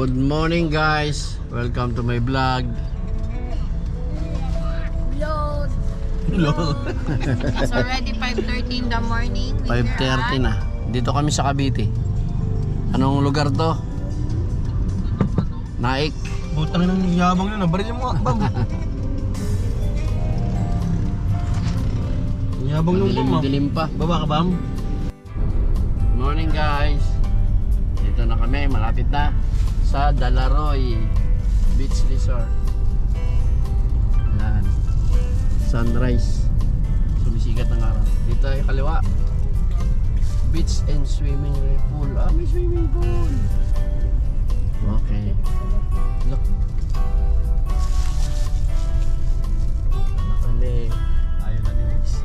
Good morning guys, welcome to my vlog. Load. It's already 5:30 in the morning. 5:30 na. Dito kami sa Cavite. Anong lugar to? Naik. Butang nang yabang na, baril mo bam. Yabang nung bam. Dilim pa. Baba ka bam. Morning guys. Dito na kami, malapit na sa Dalaroy Beach Resort. Ayan. Sunrise. Sumisikat ng araw. Dito ay kaliwa. Beach and swimming pool. Ah, may swimming pool. Okay. Look. Ano kami? Ayaw na ni Wix.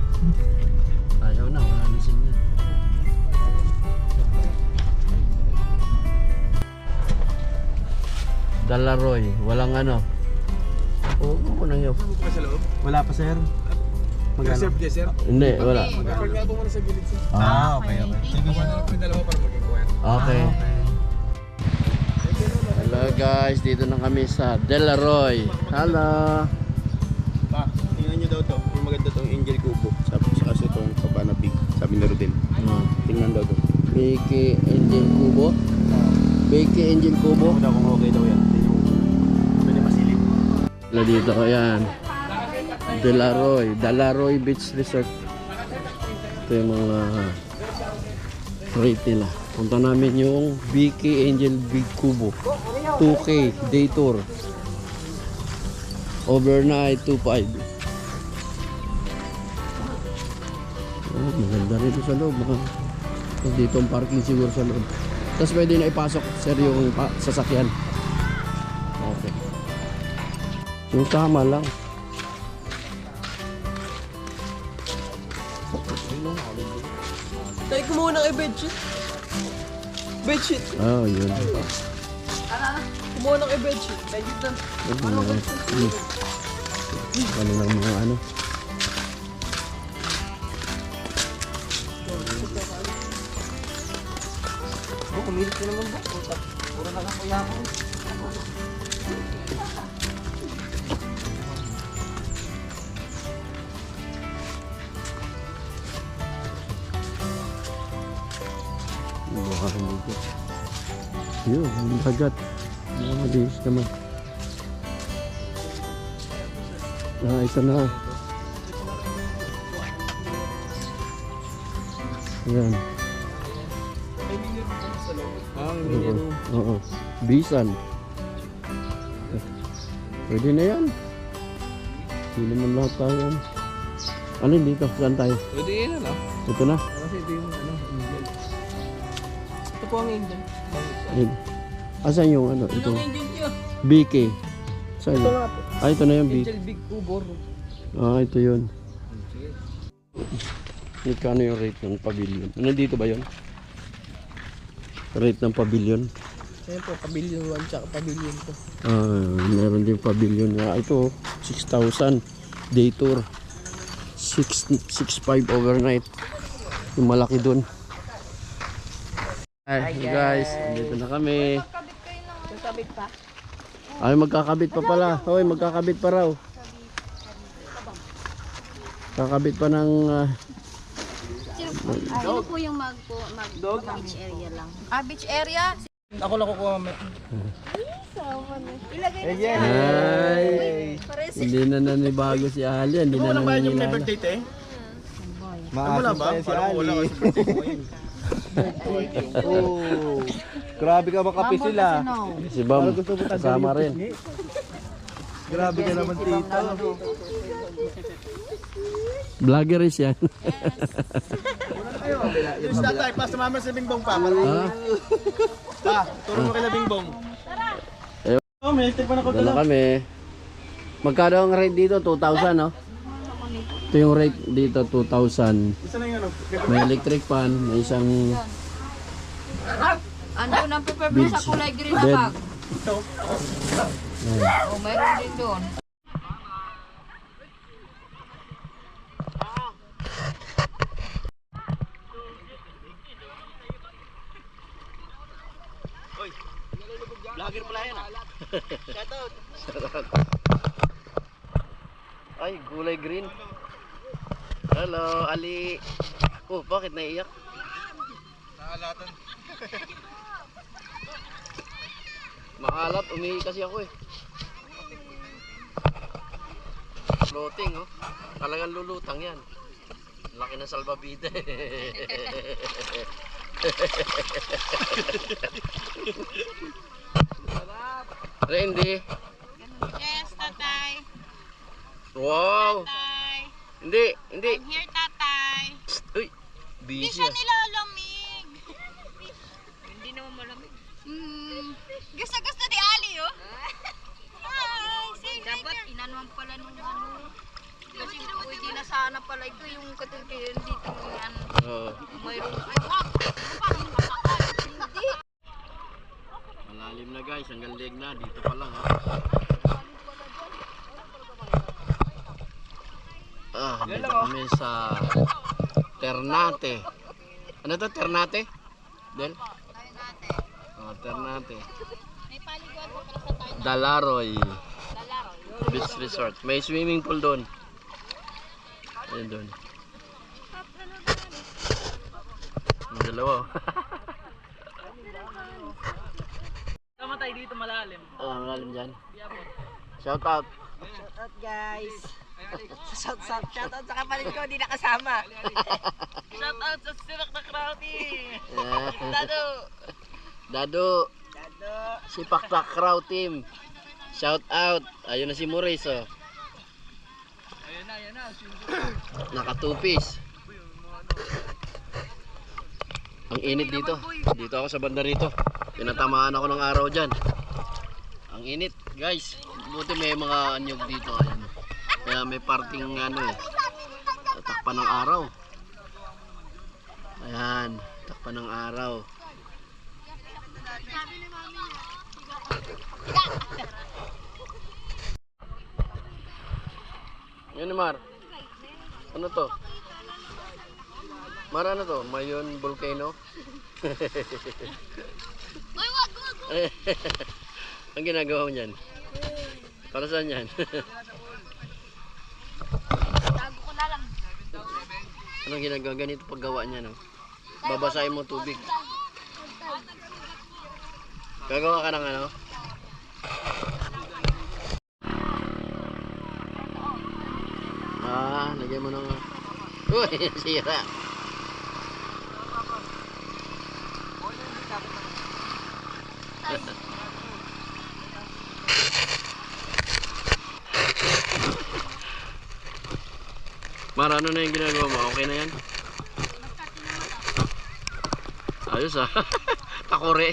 Ayaw na, wala na signal. Dalaroy, walang ano. Oo, muna yun. Pa sa loob? Wala pa sir. Reserve ka sir? Hindi, wala. Parang nga muna sa gilid sir. Okay. Sige mo na lang dalawa para maging kuwan. Okay. Hello guys, dito na kami sa Dalaroy. Hello. Pa, tingnan nyo daw to. Yung maganda tong Angel Kubo. Sabi sa kasi itong Cabana Big. Sabi na Rodin. Tingnan daw to. Beke Angel Kubo. Beke Angel Kubo. Daw kung okay daw yan. Tingnan mo. Pwede masilip. Hello dito ko yan. Dalaroy Beach Resort. Ito yung mga rate nila. Punta namin yung BK Angel Big Kubo 2K day tour. Overnight 2.5. Oh, maganda rin sa loob. Dito ang parking siguro sa loob. Tapos pwede na ipasok sir yung sasakyan. Okay. Yung tama lang. Tayo kumuha ng bedsheet. Bedsheet. Oh, yun. Kumuha ng bedsheet. Bedsheet na. Ano lang mga ano. Oh, kumilit ka naman ba? Pura na lang kaya ako. Baka hindi ko. Yun, ang dagat. Mga malinis naman. Ah, isa na. Ayan. Oo. Bisan. Pwede na yan. Hindi naman lahat tayo. Ano dito? Saan tayo? Pwede yan lang. Ito na. Kasi ito yung ano. Ito po ang angel. Ayun. Asan yung ano? Ito Ito. ang angel niya. BK. Saan Ito yun? nga po. Ah, ito na yung BK. Angel Big Kubor. Ah, ito yun. Magkano yung rate ng pavilion? Nandito ba yun? Rate ng pavilion? Ayan po, pavilion 1 tsaka pavilion 2. Ah, meron din pavilion nga. Ito, 6,000 day tour. 6.5 overnight. Yung malaki dun. Hi guys, dito na kami. Magkabit pa? Ay, magkakabit pa pala. Hoy, magkakabit pa raw. Kakabit pa ng Sino po yung beach area lang? Ah, beach area? Ako lang kukuha mamaya. Ilagay na siya. Ay, Pares. hindi na nanibago si Ali. Hindi na nanginilala. Date eh? Wala ba? Si Ali. Oh. Grabe ka makapi sila. Si Bam, kasama rin. Grabe ka naman tito. Vloggeris yan. Yung tatay, pa sumama sa Bingbong pa. Ha? Pa, turo mo kay na Bingbong. Oh, may electric pa na Doon na kami. Magkano ang rate dito? 2,000, no? Ito yung rate dito, 2,000. Isa na yung ano. May electric fan, may isang Andun ang paper sa kulay green na bed. bag. Oh, mayroon din doon. Vlogger pala Shoutout. Ay, gulay green. Hello, Ali. Oh, bakit naiiyak? Nakalatan. Maalat, umihi kasi ako eh. Floating oh. Talagang lulutang yan. Laki ng salbabida. Randy. Yes, tatay. Wow. Tatay. Hindi. I'm here, tatay. Uy, Hindi busy siya ah. nilalamig. Hindi naman malamig. Gusto ni Ali, oh. Hi, say dapat inanuan pala nung ano. Kasi pwede na sana pala ito yung katulad dito yan. Oo. Mayroon. Ay, wag. Parang masakal. Hindi. Malalim na guys, hanggang leg na. Dito pa lang ha. Dito kami sa Ternate. Ano to? Ternate? Del? Ternate. May paliguan po para sa tayo. Dalaroy Lalaroy. Beach Resort. May swimming pool doon. Ayun doon. Yung dalawa. Tama tayo dito malalim. Malalim dyan. Shout out. Shoutout guys. Shoutout sa kapatid ko, di nakasama. Shoutout sa Sirak na Krauti. Dado. Si Pakpak Crow Team. Shout out. Ayun na si Maurice oh. Ayan na. Naka 2 piece. Ang init dito. Dito ako sa banda rito. Tinatamaan ako ng araw dyan. Ang init guys. Buti may mga anyog dito. Ayan. Kaya may parting ano eh. Takpan ng araw. Ayan. Takpan ng araw. Yan Mar. Ano to? Mar, ano to? Mayon volcano? Uy, wag. Ang ginagawa mo niyan? Para saan yan? Tago ko na lang. Anong ginagawa? Ganito paggawa niya, no? Babasahin mo tubig. Gagawa ka ng ano? Lagyan mo ng... Uy, sira. Mar, ano na yung ginagawa mo? Okay na yan? Ayos ah. Takore.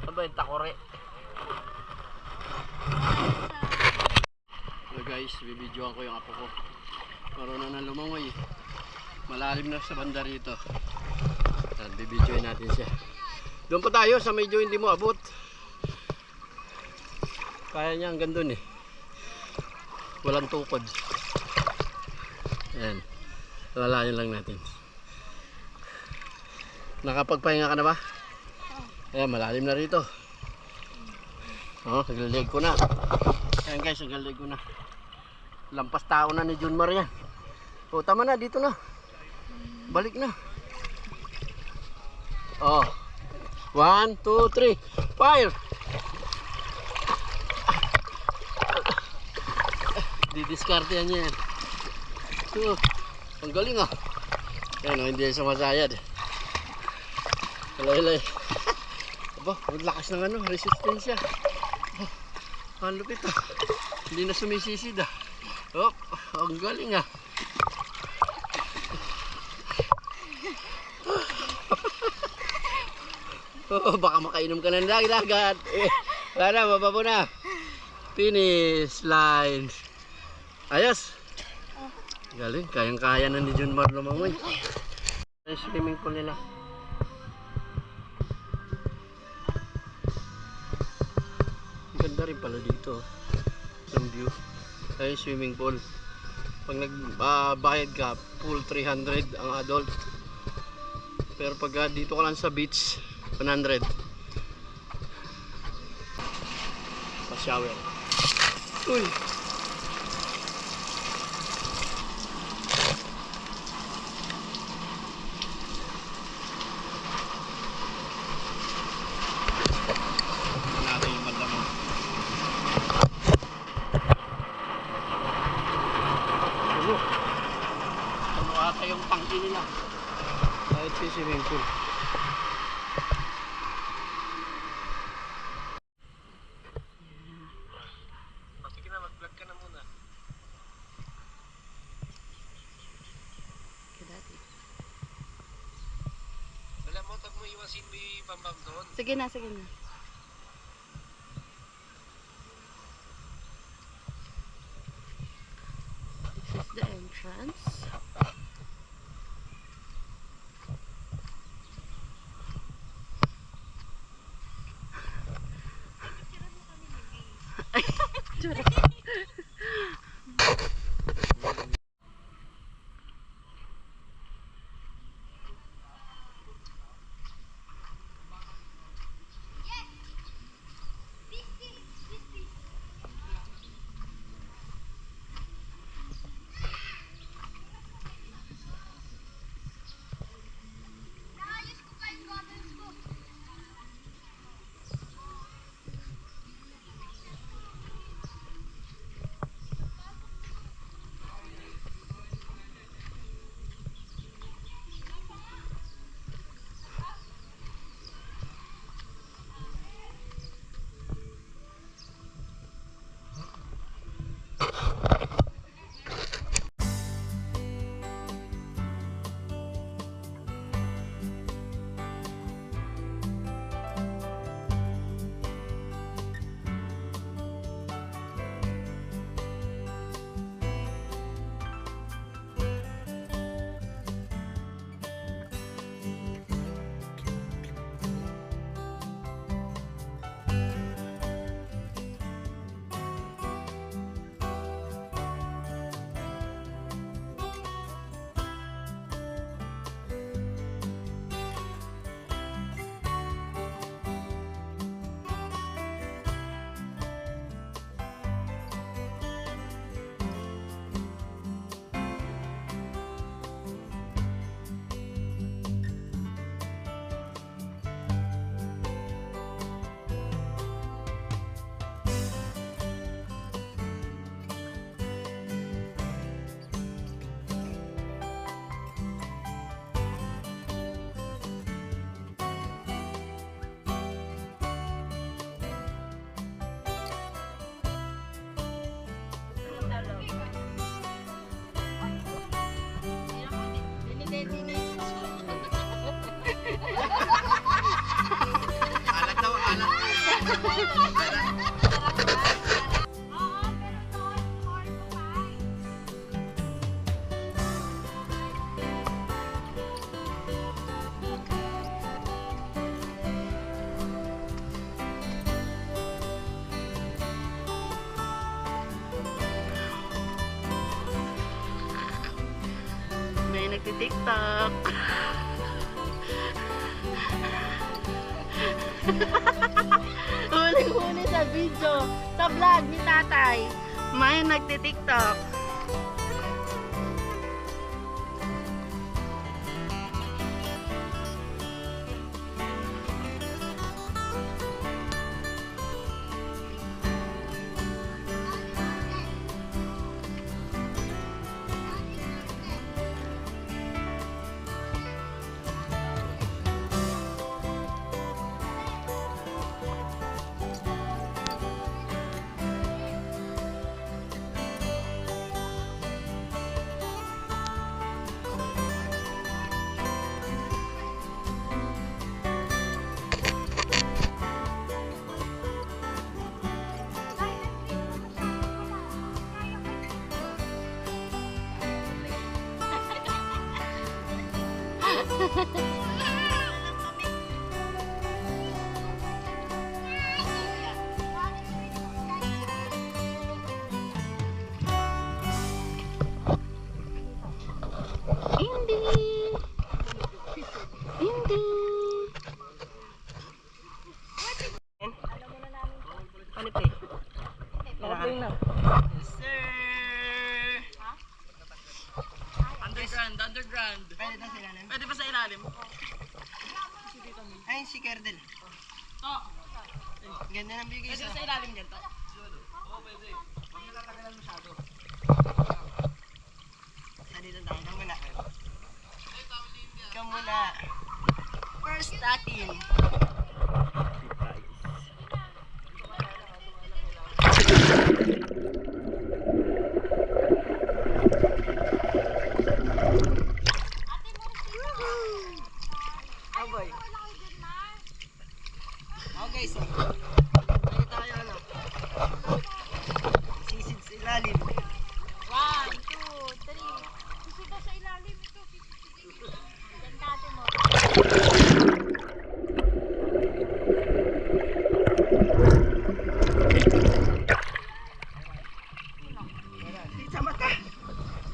Ano ba yung takore? So guys, bibidyoan ko yung apo ko. Marunong na lumangoy. Malalim na sa banda rito. At bibidyoin natin siya. Doon pa tayo sa medyo hindi mo abot. Kaya niya hanggang doon eh. Walang tukod. Ayan. Lalayan lang natin. Nakapagpahinga ka na ba? Ayan, malalim na rito. Naglalig ko na. Ayan guys, naglalig ko na. Lampas tao na ni Junmar yan. O, tama na, dito na. Balik na. 1, 2, 3, fire! Didiskarte yan yan. Ang galing ah. Yan o, hindi sumasayad. Hilay. Aba, ang lakas ng ano, resistensya. Ang lupit ah. Hindi na sumisisid ah. Ang galing ah. Baka makainom ka ng dagat. Wala na, mababaw na. Finish line. Ayos. Galing, kayang-kaya na ni Junmar lumangoy. Yung swimming pool nila. Ganda rin pala dito. Yung view. Ay, swimming pool. Pag nagbayad ka, pool 300 ang adult. Pero pag dito ka lang sa beach, 100. shower. Uy! Natin yung madami. Ano ata yung tangki nila? Kahit si swimming pool. Sige na, mag-vlog ka na muna. Wala mo, tag mo iwasin mo yung bambam doon. Sige na, sige na. This is the entrance. Alat daw, alat. May nagti-tiktok. Huling-huli sa video, sa vlog ni tatay. May nagti-tiktok. Ano pa eh? underground. Pwede na sa ilalim? Pwede pa sa ilalim. Ay, si Kerdel. Oh. Ganda ng bigay sa... Pwede sa ilalim yan to. Oo, pwede. Huwag na tatagalan masyado. Sa dito tayo. Ikaw muna. Ikaw muna. First natin. Aboy. Okay, so. Tayo tayo, ano? Sisid sa ilalim. 1, 2, 3. Susunod sa ilalim ito. Ganda natin mo. Sa mata.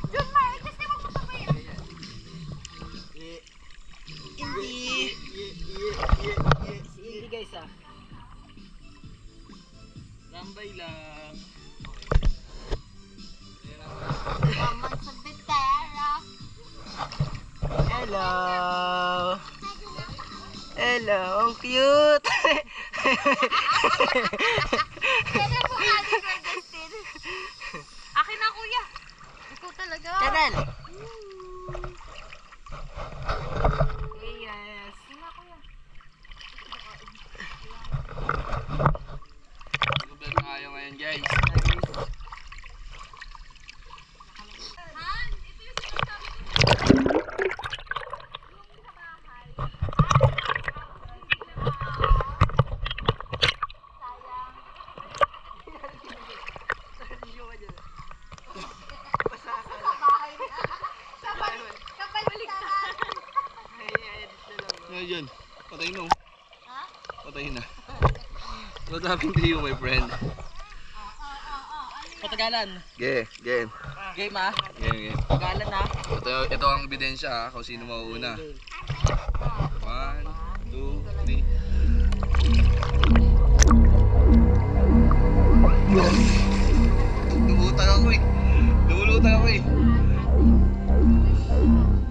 Diyan ma, kasi magpapabay. Hindi. Hindi guys ah. Lambay lang. Maman sa bitera. Hello. Hello, ang cute. Kaya po kali ko, Justin. Akin na, kuya. Ikaw talaga. Chanel. Yes. Akin na, kuya. Mag-vlog tayo ngayon guys. Han, ito yung sinasabi ko. Yung sa bahay. Sayang. Sa bahay na. Kapal baliktaran. Ngayon dyan. Patay na oh. Ha? Patay na. What happened to you my friend? Patagalan. Game. Game ah. Game. Patagalan ah. Ito ang ebidensya kung sino mauuna. 1, 2, 3. Lumutang ako eh.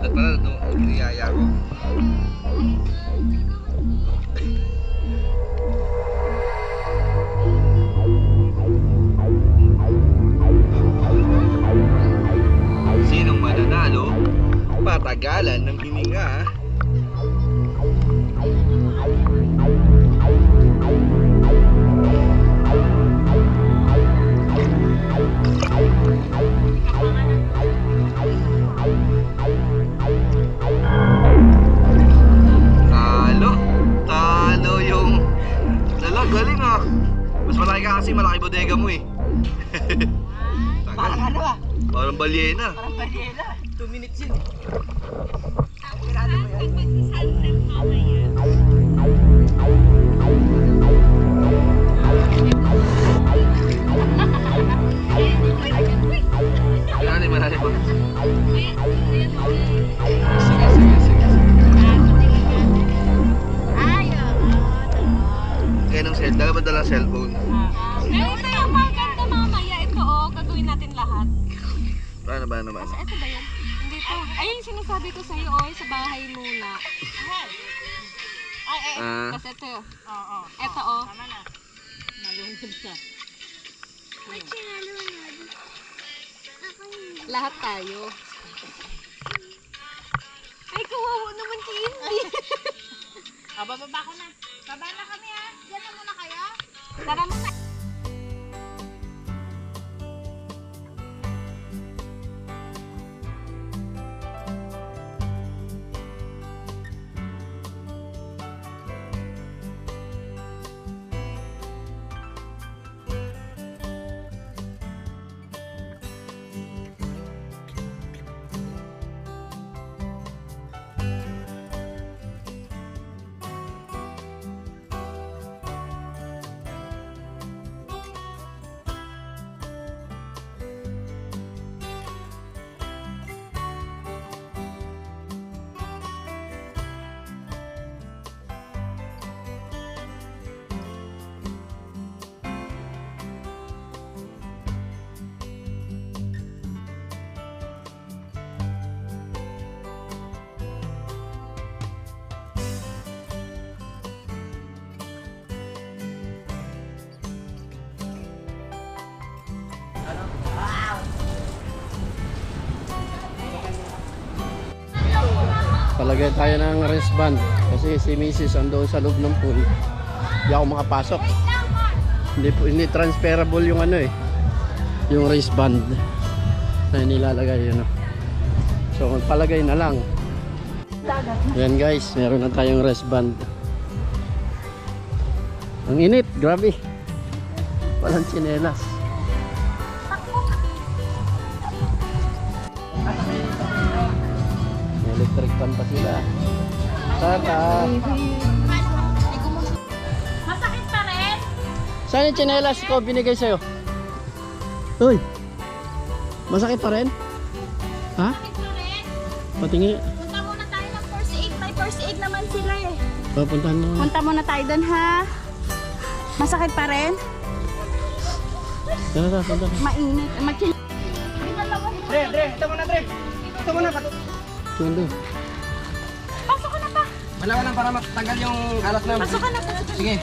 At pala, niyaya ko. Sinong mananalo? Patagalan ng hininga. Talo yung galing ah. Mas malaki ka kasi malaki bodega mo eh. Parang ano ah. Parang balyena. Parang bariela. 2 minutes yun. Tirado mo yan. Magsisalsal mamaya. Malalim pa. Kaya ng cell, dala ba dalang cellphone? Pero ito yung maganda mamaya. Ito oh, gagawin natin lahat. Paano ba naman? Ito ba yan? Hindi to. Ayun yung sinasabi ko sa'yo oh, sa bahay muna. Tapos ito. Oo. Ito oh. Tama na. Nalunod siya. Lahat tayo. Ay, kawawa naman si Indy. Bababa ko na. Baba na kami ha. Diyan na muna kayo. Tara muna. Palagay tayo ng wristband kasi si Mrs. andoon sa loob ng pool. Hindi ako makapasok. Hindi transferable yung ano eh. Yung wristband na nilalagay yun. So palagay na lang. Yan guys, meron na tayong wristband. Ang init, grabe. Walang tsinelas. Electric fan pa sila. Tata. Masakit pa rin? Saan yung tsinelas ko binigay sa'yo? Uy! Masakit pa rin? Ha? Masakit pa rin? Patingin. Punta muna tayo ng first aid. May first aid naman sila eh. Papuntahan mo. Punta muna tayo doon ha. Masakit pa rin? Tara, punta. Mainit. Dre, ito muna, Dre. Ito muna, Sundo. Pasok ka na pa. wala ka lang para matanggal yung alas namin. Pasok ka na. Sige.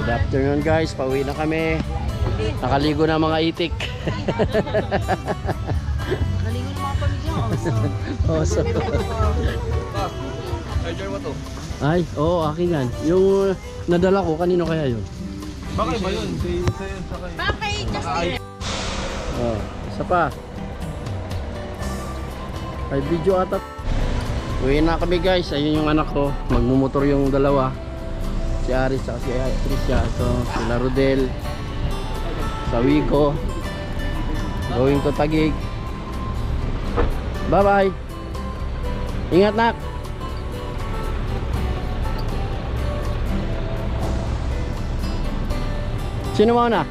Good afternoon guys, pauwi na kami. Nakaligo na mga itik. Nakaligo ng mga pamilya. Oso. Ay, oo, akin yan. Yung nadala ko, kanino kaya yun? Bakit ba yun? Bakit? Justin. Oh, isa pa. Ay, video ata. Uwi na kami guys. Ayun yung anak ko. Magmumotor yung dalawa. Si Aris at si Tricia. So, sila Rodel. Sa Wico. Going to Taguig. Bye bye. Ingat nak. Sino mo na?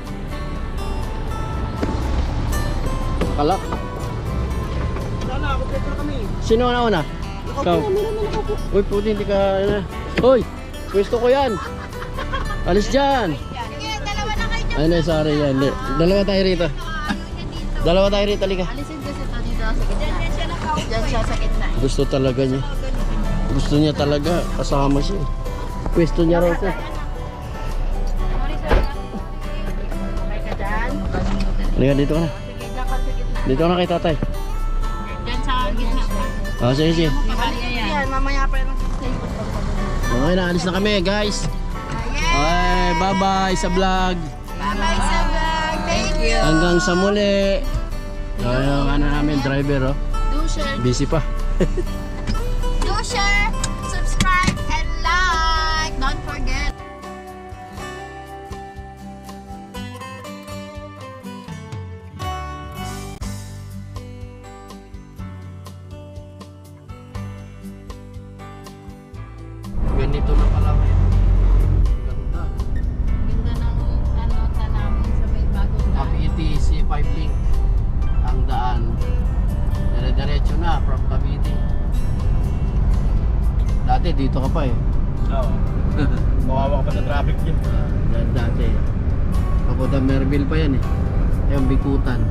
Kalak. Sana, ako na kami. Sino na una? Ikaw. Uy, puti hindi ka na. Uy, pwesto ko yan. Alis dyan. Sige, dalawa na kayo. Ay, na, sorry yan. Dalawa tayo rito. Dalawa tayo rito, halika. Alisin kasi ito dito sa gitna. Diyan siya sa gitna. Gusto talaga niya. Gusto niya talaga. Kasama siya. Pwesto niya raw siya. Okay ka dyan? Halika, dito ka na. Sige, dyan ka sa gitna. Dito ka na kay tatay. Dyan sa gitna. Ah, sige, sige. Yan, mamaya pa yung Okay na, alis na kami, guys. Ay, bye-bye sa vlog. Bye-bye sa vlog. Thank you. Hanggang sa muli. Ay, yung ano namin, driver, oh. Do share. Busy pa. Do share, subscribe, and like. Don't forget. Ganito na pala ngayon. Ganda. Ganda ng ano namin sa may bagong daan. Cavite C5 link. Ang daan. Dire-diretso na from Cavite. Dati dito ka pa eh. Oo. Mawawa ka pa sa traffic dyan. Dati. Papunta Merville pa yan eh. Yung Bikutan.